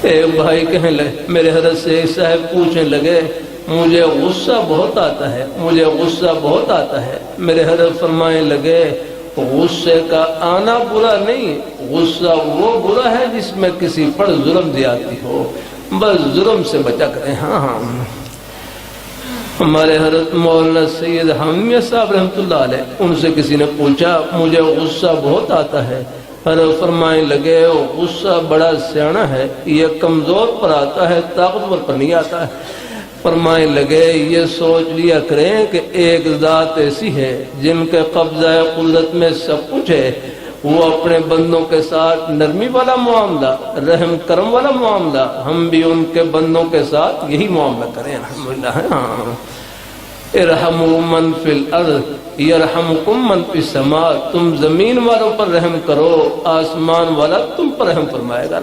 ایک بھائی کہنے لگے، میرے حضرت سے ایک صاحب پوچھنے لگے مجھے غصہ بہت آتا ہے، مجھے غصہ بہت آتا ہے۔ میرے حضرت فرمانے لگے غصے کا آنا برا نہیں، غصہ وہ برا ہے جس میں کسی پر ظلم زیادتی ہو، بس ظلم سے بچا کریں۔ ہاں ہاں ہمارے حضرت مولانا سید حامیہ صاحب رحمۃ اللہ علیہ، ان سے کسی نے پوچھا مجھے غصہ بہت آتا ہے، حضرت فرمانے لگے غصہ بڑا سیانا ہے، یہ کمزور پر آتا ہے، طاقتور پر نہیں آتا ہے۔ فرمانے لگے یہ سوچ لیا کریں کہ ایک ذات ایسی ہے جن کے قبضہ قدرت میں سب کچھ ہے، وہ اپنے بندوں کے ساتھ نرمی والا معاملہ، رحم کرم والا معاملہ، ہم بھی ان کے بندوں کے ساتھ یہی معاملہ کریں الحمدللہ۔ ہاں ارحموا من فی الارض یرحمکم من فی السماء، تم زمین والوں پر رحم کرو، آسمان والا تم پر رحم فرمائے گا۔